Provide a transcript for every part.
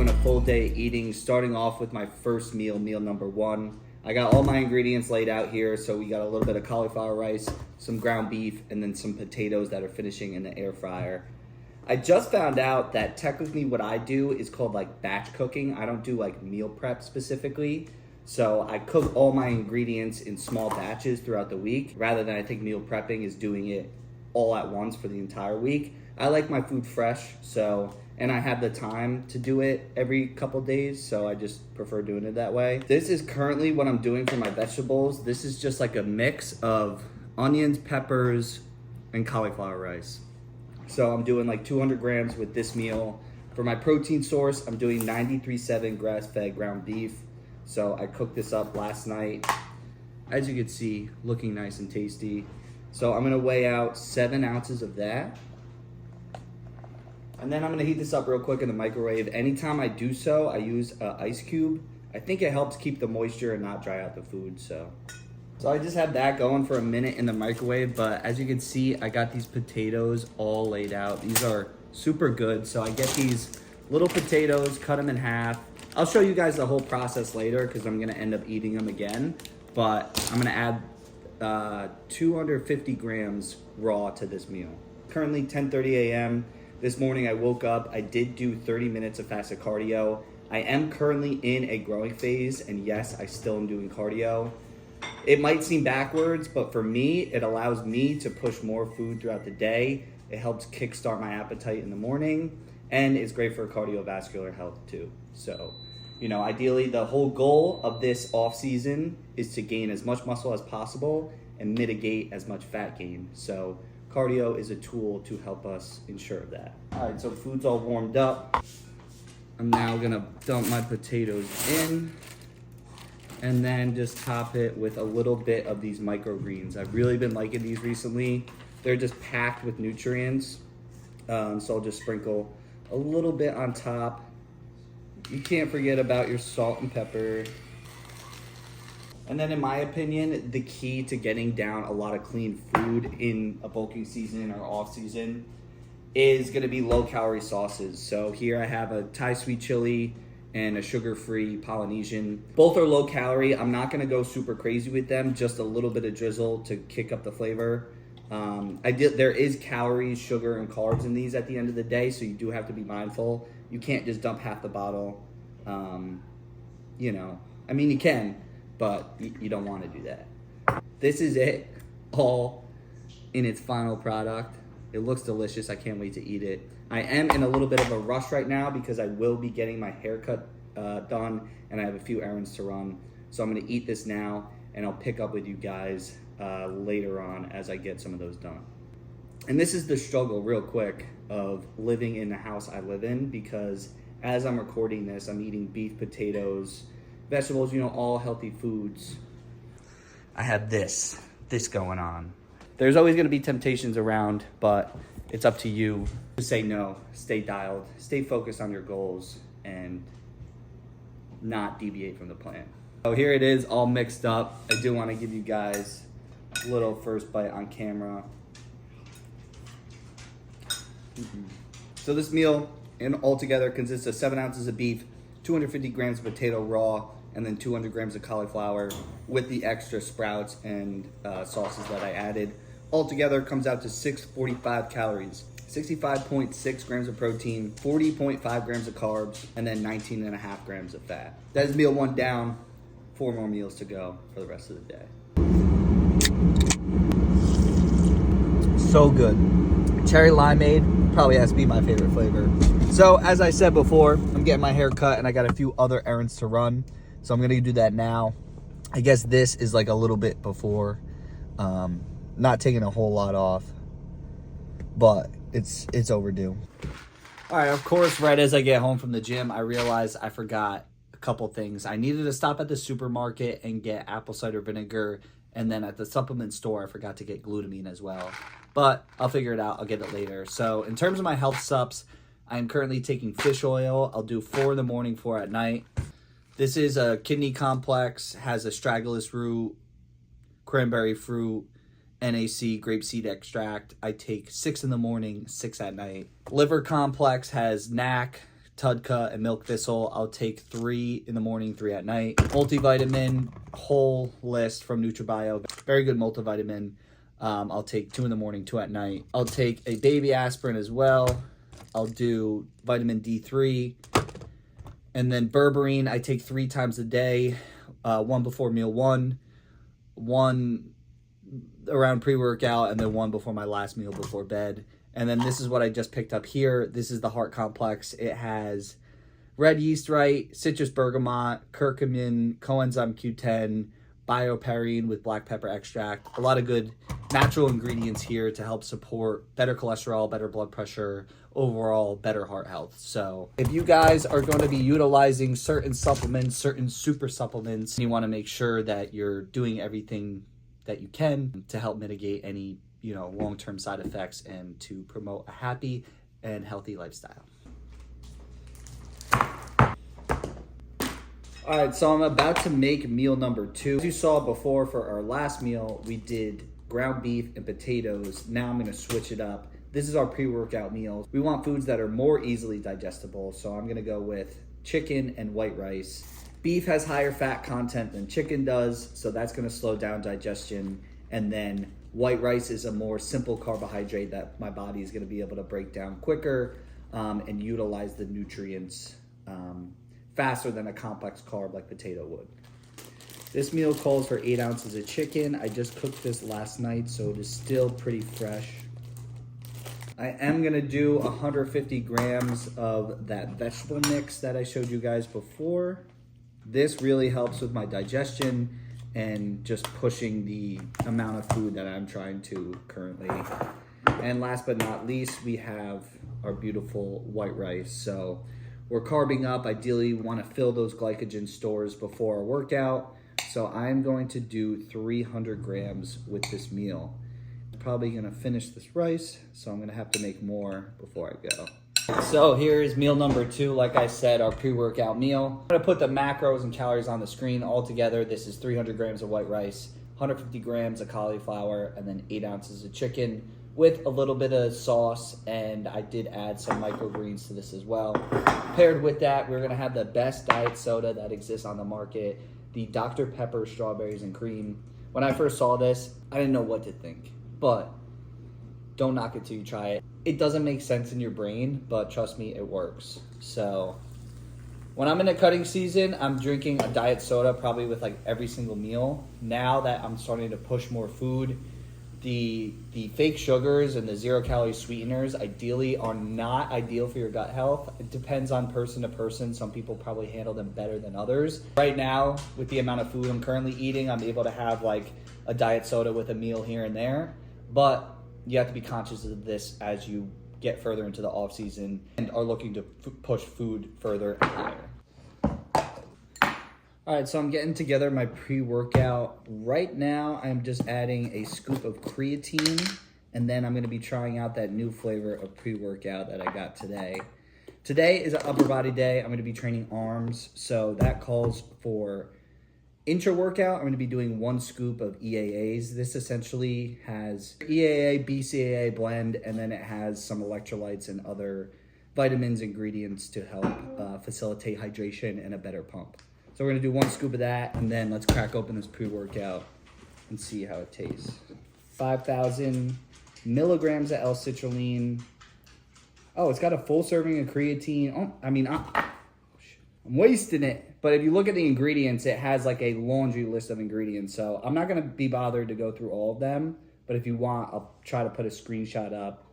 doing a full day eating, starting off with my first meal, meal number one. I got all my ingredients laid out here. So we got a little bit of cauliflower rice, some ground beef, and then some potatoes that are finishing in the air fryer. I just found out that technically what I do is called like batch cooking. I don't do like meal prep specifically. So I cook all my ingredients in small batches throughout the week, rather than I think meal prepping is doing it all at once for the entire week. I like my food fresh, and I have the time to do it every couple days, so I just prefer doing it that way. This is currently what I'm doing for my vegetables. This is just like a mix of onions, peppers, and cauliflower rice. So I'm doing like 200 grams with this meal. For my protein source, I'm doing 93.7 grass-fed ground beef. So I cooked this up last night. As you can see, looking nice and tasty. So I'm gonna weigh out 7 ounces of that. And then I'm gonna heat this up real quick in the microwave. Anytime I do so, I use an ice cube. I think it helps keep the moisture and not dry out the food, so I just have that going for a minute in the microwave, but as you can see, I got these potatoes all laid out. These are super good, so I get these little potatoes, cut them in half. I'll show you guys the whole process later because I'm gonna end up eating them again, but I'm gonna add 250 grams raw to this meal. Currently 10:30 a.m. This morning I woke up, I did do 30 minutes of fasted cardio. I am currently in a growing phase, and yes, I still am doing cardio. It might seem backwards, but for me, it allows me to push more food throughout the day. It helps kickstart my appetite in the morning, and it's great for cardiovascular health too. So, ideally the whole goal of this off season is to gain as much muscle as possible and mitigate as much fat gain. So cardio is a tool to help us ensure that. All right, so food's all warmed up. I'm now gonna dump my potatoes in and then just top it with a little bit of these microgreens. I've really been liking these recently. They're just packed with nutrients. So I'll just sprinkle a little bit on top. You can't forget about your salt and pepper. And then in my opinion, the key to getting down a lot of clean food in a bulking season or off season is gonna be low calorie sauces. So here I have a Thai sweet chili and a sugar-free Polynesian. Both are low calorie. I'm not gonna go super crazy with them, just a little bit of drizzle to kick up the flavor. There is calories, sugar, and carbs in these at the end of the day, so you do have to be mindful. You can't just dump half the bottle. You can, but you don't want to do that. This is it, all in its final product. It looks delicious. I can't wait to eat it. I am in a little bit of a rush right now because I will be getting my haircut done, and I have a few errands to run. So I'm going to eat this now, and I'll pick up with you guys later on as I get some of those done. And this is the struggle, real quick, of living in the house I live in, because as I'm recording this, I'm eating beef, potatoes, vegetables, all healthy foods. I have this going on. There's always going to be temptations around, but it's up to you to say no, stay dialed, stay focused on your goals, and not deviate from the plan. So here it is, all mixed up. I do want to give you guys a little first bite on camera. So this meal altogether consists of 7 ounces of beef, 250 grams of potato raw, and then 200 grams of cauliflower with the extra sprouts and sauces that I added. Altogether comes out to 645 calories, 65.6 grams of protein, 40.5 grams of carbs, and then 19.5 grams of fat. That is meal one down, 4 more meals to go for the rest of the day. So good. Cherry limeade probably has to be my favorite flavor. So as I said before, I'm getting my hair cut and I got a few other errands to run. So I'm gonna do that now. I guess this is like a little bit before. Not taking a whole lot off, but it's overdue. All right, of course, right as I get home from the gym, I realized I forgot a couple things. I needed to stop at the supermarket and get apple cider vinegar, and then at the supplement store, I forgot to get glutamine as well. But I'll figure it out. I'll get it later. So in terms of my health sups, I'm currently taking fish oil. I'll do 4 in the morning, 4 at night. This is a kidney complex, has astragalus root, cranberry fruit, NAC, grapeseed extract. I take 6 in the morning, 6 at night. Liver complex has NAC, Tudka, and Milk Thistle. I'll take 3 in the morning, 3 at night. Multivitamin, whole list from NutraBio. Very good multivitamin. I'll take 2 in the morning, 2 at night. I'll take a baby aspirin as well. I'll do vitamin D3. And then berberine, I take 3 times a day. 1 before meal 1, 1 around pre-workout, and then 1 before my last meal before bed. And then this is what I just picked up here. This is the Heart Complex. It has red yeast right, citrus bergamot, curcumin, coenzyme Q10, bioperine with black pepper extract. A lot of good natural ingredients here to help support better cholesterol, better blood pressure, overall better heart health. So if you guys are going to be utilizing certain supplements, certain super supplements, you want to make sure that you're doing everything that you can to help mitigate any, long-term side effects and to promote a happy and healthy lifestyle. All right, so I'm about to make meal number 2. As you saw before, for our last meal, we did ground beef and potatoes. Now I'm gonna switch it up. This is our pre-workout meal. We want foods that are more easily digestible, so I'm gonna go with chicken and white rice. Beef has higher fat content than chicken does, so that's gonna slow down digestion. And then white rice is a more simple carbohydrate that my body is gonna be able to break down quicker and utilize the nutrients faster than a complex carb like potato would. This meal calls for 8 ounces of chicken. I just cooked this last night, so it is still pretty fresh. I am gonna do 150 grams of that vegetable mix that I showed you guys before. This really helps with my digestion and just pushing the amount of food that I'm trying to currently. And last but not least, we have our beautiful white rice. So we're carbing up. Ideally, we want to fill those glycogen stores before our workout. So I'm going to do 300 grams with this meal. I'm probably going to finish this rice, so I'm going to have to make more before I go. So here is meal number 2. Like I said, our pre-workout meal. I'm going to put the macros and calories on the screen all together. This is 300 grams of white rice, 150 grams of cauliflower, and then 8 ounces of chicken with a little bit of sauce, and I did add some microgreens to this as well. Paired with that, we're going to have the best diet soda that exists on the market, the Dr. Pepper Strawberries and Cream. When I first saw this, I didn't know what to think, but don't knock it till you try it. It doesn't make sense in your brain, but trust me, it works. So when I'm in a cutting season, I'm drinking a diet soda probably with like every single meal. Now that I'm starting to push more food, the fake sugars and the 0-calorie sweeteners ideally are not ideal for your gut health. It depends on person to person. Some people probably handle them better than others. Right now, with the amount of food I'm currently eating, I'm able to have like a diet soda with a meal here and there. But you have to be conscious of this as you get further into the off season and are looking to push food further and higher. All right, so I'm getting together my pre-workout. Right now, I'm just adding a scoop of creatine, and then I'm gonna be trying out that new flavor of pre-workout that I got today. Today is an upper body day. I'm gonna be training arms, so that calls for intra-workout. I'm gonna be doing 1 scoop of EAAs. This essentially has EAA, BCAA blend, and then it has some electrolytes and other vitamins, ingredients to help facilitate hydration and a better pump. So we're gonna do 1 scoop of that, and then let's crack open this pre-workout and see how it tastes. 5,000 milligrams of L-citrulline. Oh, it's got a full serving of creatine. Oh, I'm wasting it. But if you look at the ingredients, it has like a laundry list of ingredients. So I'm not gonna be bothered to go through all of them, but if you want, I'll try to put a screenshot up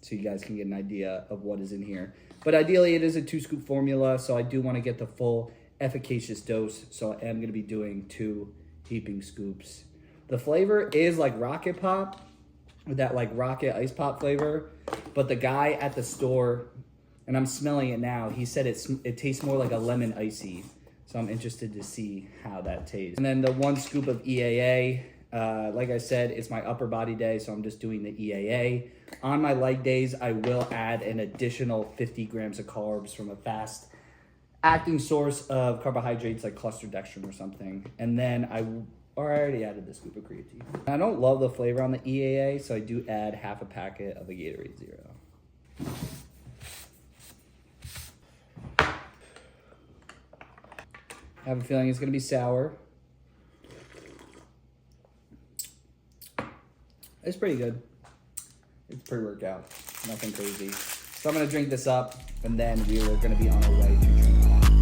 so you guys can get an idea of what is in here. But ideally, it is a 2-scoop formula, so I do wanna get the full efficacious dose, so I am going to be doing 2 heaping scoops. The flavor is like Rocket Pop, with that like Rocket Ice Pop flavor, but the guy at the store, and I'm smelling it now, he said it tastes more like a lemon icy, so I'm interested to see how that tastes. And then the 1 scoop of EAA, like I said, it's my upper body day, so I'm just doing the EAA. On my leg days, I will add an additional 50 grams of carbs from a fast acting source of carbohydrates like cluster dextrin or something. And then I already added the scoop of creatine. I don't love the flavor on the EAA, so I do add half a packet of a Gatorade Zero. I have a feeling it's going to be sour. It's pretty good. It's pre-workout. Nothing crazy. So I'm going to drink this up, and then we are going to be on our way to drink off.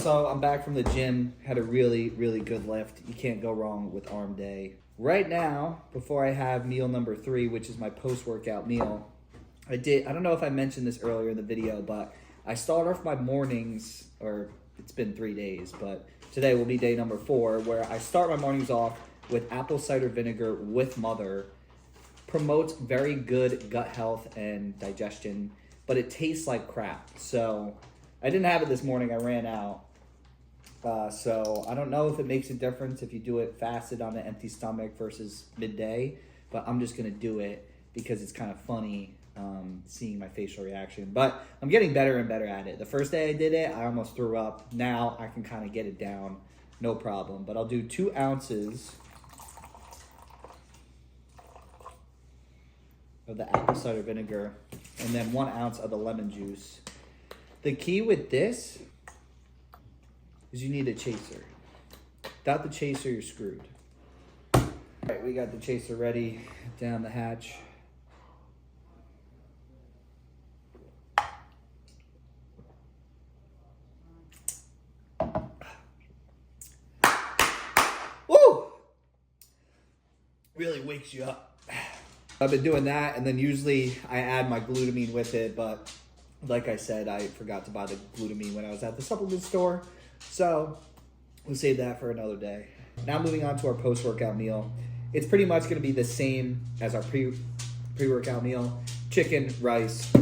So I'm back from the gym, had a really good lift. You can't go wrong with arm day. Right now, before I have meal number 3, which is my post-workout meal, I don't know if I mentioned this earlier in the video, but I start off my mornings, or it's been 3 days, but today will be day number 4, where I start my mornings off with apple cider vinegar with Mother. Promotes very good gut health and digestion, but it tastes like crap. So I didn't have it this morning, I ran out. So I don't know if it makes a difference if you do it fasted on an empty stomach versus midday, but I'm just gonna do it because it's kind of funny seeing my facial reaction. But I'm getting better and better at it. The first day I did it, I almost threw up. Now I can kind of get it down, no problem. But I'll do 2 ounces of the apple cider vinegar and then 1 ounce of the lemon juice. The key with this is you need a chaser. Without the chaser, you're screwed. All right, we got the chaser ready down the hatch. Woo! Really wakes you up. I've been doing that, and then usually I add my glutamine with it, but like I said, I forgot to buy the glutamine when I was at the supplement store. So we'll save that for another day. Now moving on to our post-workout meal. It's pretty much going to be the same as our pre-workout meal. Chicken, rice,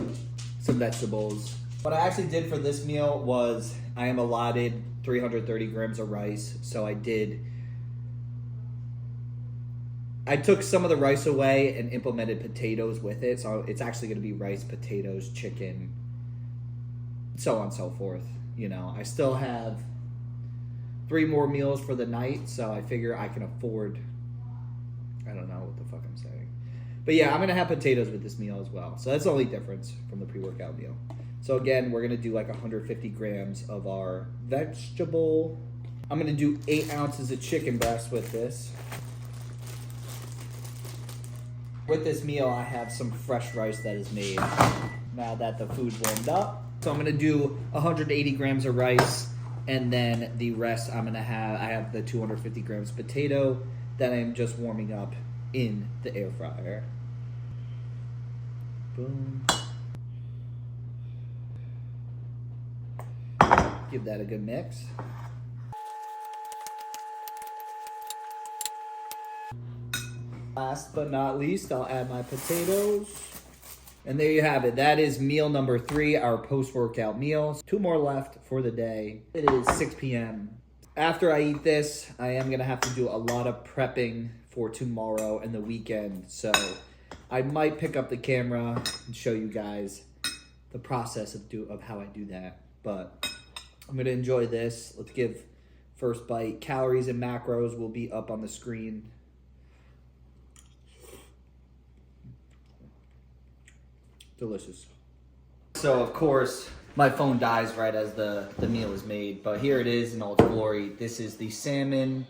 some vegetables. What I actually did for this meal was I am allotted 330 grams of rice. So I did I took some of the rice away and implemented potatoes with it. So it's actually going to be rice, potatoes, chicken, so on and so forth. You know, I still have 3 more meals for the night, so I figure I can afford, I don't know what the fuck I'm saying. But yeah, I'm going to have potatoes with this meal as well. So that's the only difference from the pre-workout meal. So again, we're going to do like 150 grams of our vegetable. I'm going to do 8 ounces of chicken breast with this. With this meal, I have some fresh rice that is made now that the food's warmed up. So I'm going to do 180 grams of rice, and then the rest I have the 250 grams potato that I'm just warming up in the air fryer. Boom. Give that a good mix. Last but not least, I'll add my potatoes. And there you have it. That is meal number 3, our post-workout meal. 2 more left for the day. It is 6 p.m. After I eat this, I am going to have to do a lot of prepping for tomorrow and the weekend. So I might pick up the camera and show you guys the process of how I do that. But I'm going to enjoy this. Let's give first bite. Calories and macros will be up on the screen. Delicious. So of course, my phone dies right as the meal is made, but here it is in all its glory. This is the salmon.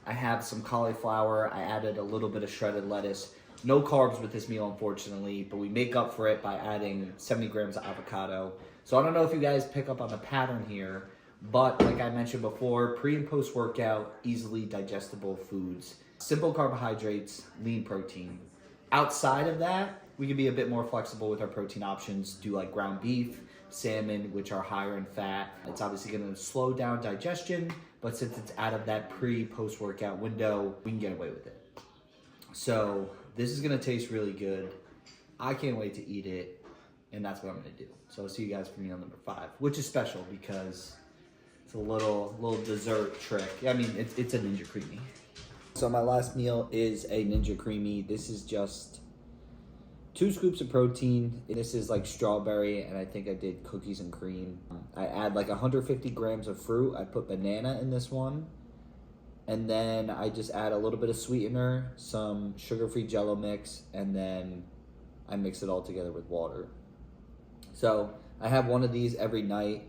I have some cauliflower. I added a little bit of shredded lettuce. No carbs with this meal, unfortunately, but we make up for it by adding 70 grams of avocado. So I don't know if you guys pick up on the pattern here, but like I mentioned before, pre and post workout, easily digestible foods, simple carbohydrates, lean protein. Outside of that, we can be a bit more flexible with our protein options, do like ground beef, salmon, which are higher in fat. It's obviously going to slow down digestion, but since it's out of that pre-post workout window, we can get away with it. So this is going to taste really good. I can't wait to eat it, and that's what I'm going to do. So I'll see you guys for meal number 5, which is special because it's a little dessert trick. I mean, it's a Ninja Creami. So my last meal is a Ninja Creami. This is just 2 scoops of protein. This is like strawberry, and I think I did cookies and cream. I add like 150 grams of fruit. I put banana in this one. And then I just add a little bit of sweetener, some sugar-free Jell-O mix, and then I mix it all together with water. So I have one of these every night.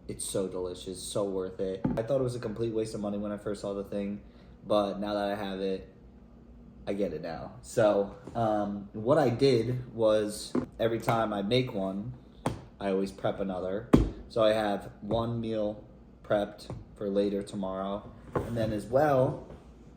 It's so delicious, so worth it. I thought it was a complete waste of money when I first saw the thing, but now that I have it, I get it now. So what I did was every time I make one, I always prep another. So I have 1 meal prepped for later tomorrow. And then as well,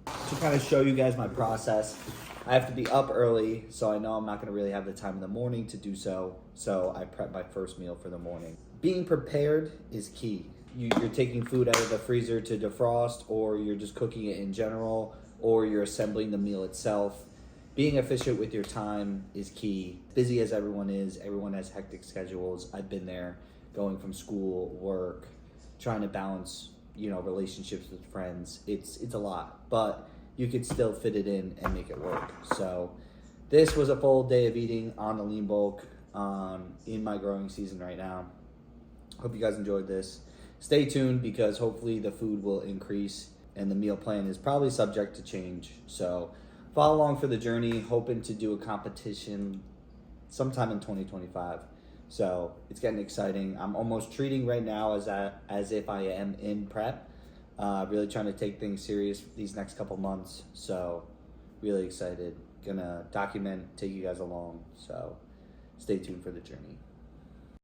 to kind of show you guys my process, I have to be up early, so I know I'm not going to really have the time in the morning to do so. So I prep my first meal for the morning. Being prepared is key. You're taking food out of the freezer to defrost, or you're just cooking it in general, or you're assembling the meal itself. Being efficient with your time is key. Busy as everyone is, everyone has hectic schedules. I've been there, going from school, work, trying to balance, relationships with friends. It's a lot, but you could still fit it in and make it work. So this was a full day of eating on the Lean Bulk in my growing season right now. Hope you guys enjoyed this. Stay tuned because hopefully the food will increase and the meal plan is probably subject to change. So follow along for the journey, hoping to do a competition sometime in 2025. So it's getting exciting. I'm almost treating right now as if I am in prep. Really trying to take things serious these next couple months. So really excited. Gonna document, take you guys along. So stay tuned for the journey.